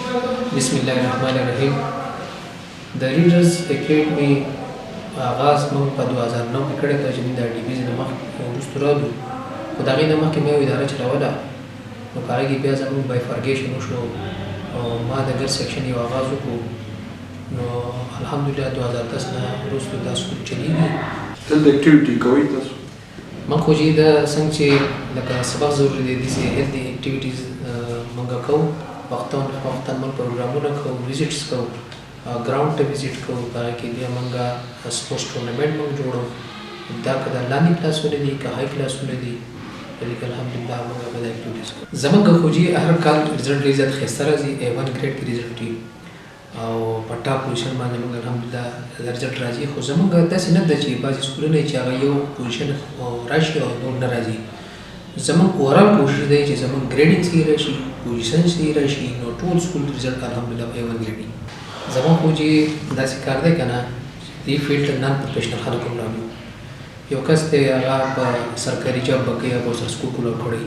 بسم الله الرحمن الرحیم. د ریډرز اکیډمي آغاز موږ په 2009 کې کړی دی چې موږ د ډیویژن نه مخکې وروسته راغلو، خو د هغې نه مخکې مې یوه اداره چلوله، نو په هغې کې بیا زموږ بایفارګیشن وشو او ما د ګرد سیکشن یو آغاز وکړو. نو الحمدلله 2010 نه وروسته دا سکول چلېږي. دلته اکټیویټي کوئ تاسو؟ موږ خو چې دا څنګه چې لکه سبق ضروري دی داسې هیلدي اکټیویټیز موږ کوو، وختاً فوقتاً موږ پروګرامونه کوو، ویزټس کوو، ګراوند ته ویزټ کوو، په هغې کې بیا موږ سپورټس ټورنمنټ موږ جوړوو. دا که د لاندې کلاسونه دي که های کلاسونه دي، په دې کې الحمدلله موږ هغه د اکټیویټیز کوو. زموږ خو چې هر کال رزلټ ډېر زیات ښایسته راځي، A1 ګریډ کې رزلټ وي او په ټاپ پوزیشن باندې موږ الحمدلله رزلټ راځي. خو زموږ داسې نه ده چې بعضې سکولونه چې هغه یو پوزیشن راشي او نور نه راځي. زموږ اورال کوشش دی چې زموږ ګریډینګ صحیح راشي، پوزیشن صحیح راشي، نو ټول سکول رزلټ الحمدلله په A1 ګریډ وي. زموږ خو چې داسې کار دی که نه، دې فیلډ نان پروفیشنل خلک هم راغلو. یو کس دی هغه په سرکاري جاب به کوي، یا به ورسره سکول کولاو کړی،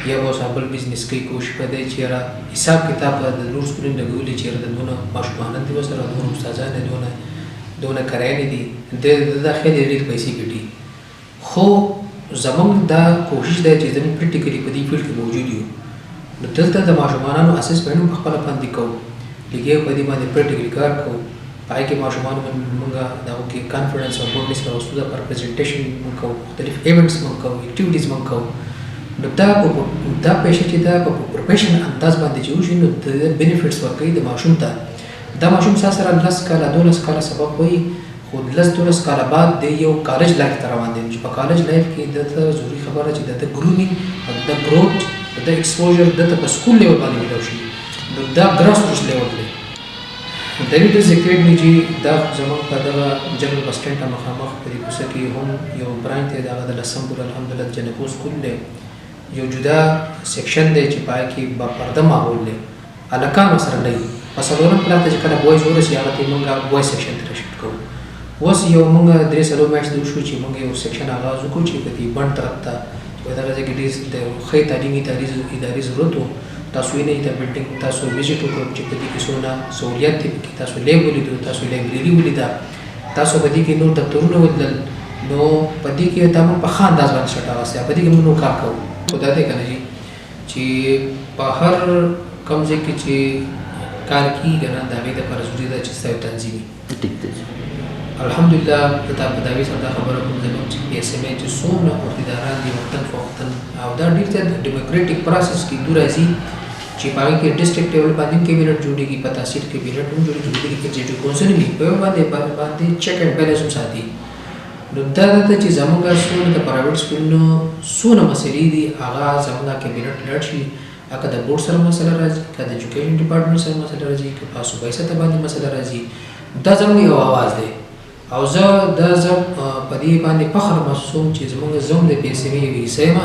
یا به ورسره بل بزنس کوي. کوشش به دی چې یاره حساب کتاب به د نور سکولونو لګولي چې یاره د دونه ماشومان دي ورسره، دونه استادان دي، دونه کرایانې دي، د دا خیلی ډېرې پیسې ګټي. خو زموږ دا کوشش دی چې زموږ پریکټیکلي په دې فیلډ کې موجود یو. نو دلته د ماشومانو اسسمنټ هم په خپله باندې کوو، لګیا په دې باندې پریکټیکلي کار کوو. په هغې کې ماشومانو موږ د هغو کې کانفیډنس او بولډنس راوستو دپاره پرزنټیشن موږ کوو، مختلف ایونټس موږ کوو، اکټیویټیز موږ کوو. نو دا پیشه چې دا په پروفیشن انداز باندې چې وشي، نو د بینیفټس ورکوي د ماشوم ته. دا ماشوم سره 10 کاله 12 کاله سبق وایي، خو 10-12 کاله بعد د یو کالج لایف ته روان دی، چې په کالج لایف کې دته ضروري خبره چې دته ګرومینګ او د ګروت د ایکسپوژر دته په سکول لیول باندې میلاو شي. نو دا ګراس روټ لیول دی. د ریډرز اکیډمي چې دا زموږ په دغه جنرال بس سټینډ ته مخامخ په دې کوڅه کې هم یو برانچ دی، د هغه د 10 پورې الحمدلله د جنکو سکول دی. یو جدا سیکشن دی چې په هغې کې با پرده ماحول دی، هلکان ورسره نه وي. په څلورم کلاس ته چې کله بوایز ورسي، هغه ته موږ بوایز سیکشن ته راشفټ کوو. اوس یو موږ 3-4 میاشتې وشو چې موږ یو سیکشن آغاز وکړو چې په دې بڼ طرف ته چې په دغه ځای کې ډېر د ښې تعلیمي ادارې ضرورت و. تاسو وینئ د بلډینګ تاسو ویزټ وکړو چې په دې کې څونه سهولیت دي. پکې تاسو لیب ولیدو، تاسو لایبرري ولیده، تاسو په دې کې نور دفترونه ولیدل. نو په دې کې دا موږ په ښه انداز باندې سټ راوستی، په دې کې موږ نور کار کوو. خو دا دی که نه چې په هر کوم ځای کې چې کار کېږي که نه، د هغې دپاره ضروري ده چې ستا یو تنظیم وي. الحمدلله دا په دعوې سره دا خبره کوم زموږ چې PSMA چې څومره عهدیداران دي وختاً فوقتاً، او دا ډېر زیات ډیموکریټک پروسس کې دو راځي چې په هغې کې ډسټرکټ لیول باندې هم کابینټ جوړېږي، په تحصیل کابینټ هم جوړېږي، ایگزیکټیو کونسل وي، په یو باندې چیک اینډ بیلنس هم ساتي. نو دا ده چې زموږ څونه د پرایویټ سکولونو څونه مسلې دي، هغه زموږ کابینټ لاړ شي، که د بورډ سره مسله راځي، که د ایجوکیشن ډپارټمنټ سره مسله راځي، که په صوبایي سطح باندې مسله راځي، دا زموږ یو اواز دی. او زه په دې باندې فخر محسوسوم چې زموږ زوم د PSMA یو حصه یم،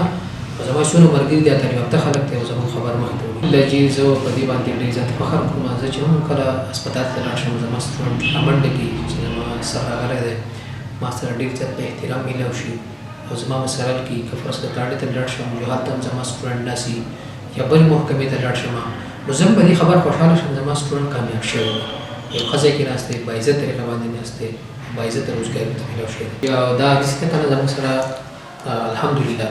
او زما څونه ملګري دي تعلیم یافته خلک دي او زموږ خبر مخې ته وړي. چې زه په دې باندې ډېر زیات فخر کوم. زه چې هم کله هسپتال ته لاړ شم، زما سټوډنټ رامنډه کې چې زما سر راغلی دی، ما سره ډېر زیات په احترام میلاو شي، او زما مسایل کې که فرض کړه تاړې ته لاړ شم، جو هلته هم زما سټوډنټ ناسي، یا بلې محکمې ته لاړ شم، نو زه هم په دې خبر خوشحاله شم زما سټوډنټ کامیاب شوی دی، یو ښه ځای کې ناست دی، باعزت طریقه باندې ناست دی، باعزت روزګار ته میلاو شوی دی. یا دا هسې ته که نه زموږ سره الحمدلله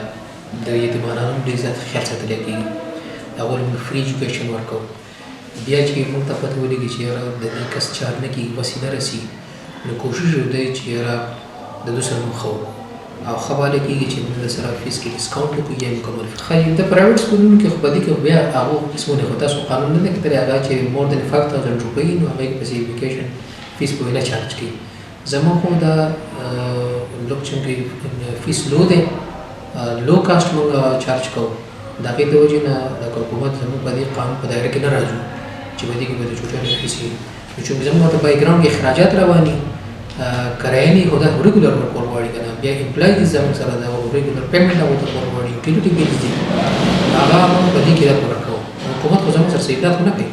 د یتیمانانو ډېر زیات خیال ساتلی کېږي. هغوی موږ فري ایجوکیشن ورکوو. بیا چې موږ ته پته ولګي چې یاره د دې کس چار نه کېږي، بس یې نه رسي، نو کوشش یو دی چې یاره د دوی سره موږ ښه وکړو، او ښه باله کېږي چې موږ سره فیس کې ډسکاونټ وکړو یا مکمل فی. ښایي د پرایویټ سکولونو کې خو په دې کې بیا هغو قسمونه خو تاسو قانون نه دی کتلی، هغه چې مور دین 5000 روپۍ نو هغې کې پسې ایجوکیشن فیس به نه چارج کوي. زموږ خو دا لږ چونکې فیس لو دی، لو کاسټ موږ چارج کوو. د هغې د وجې نه لکه حکومت زموږ په دې قانون په دایره کې نه راځو چې په دې کې به د چوټیانو فیس وي. نو چونکې زموږ ته بیکګراونډ کې اخراجات رواني، کرایانې خو دا ریګولر ورکول غواړي که نه، بیا امپلایز زموږ سره د ریګولر پیمنټ هغو ته ورکول غواړي، یوټیلیټي بیلز دي، هغه موږ په دې کې دا پوره کوو. حکومت خو زموږ سره صحیح خو نه کوي.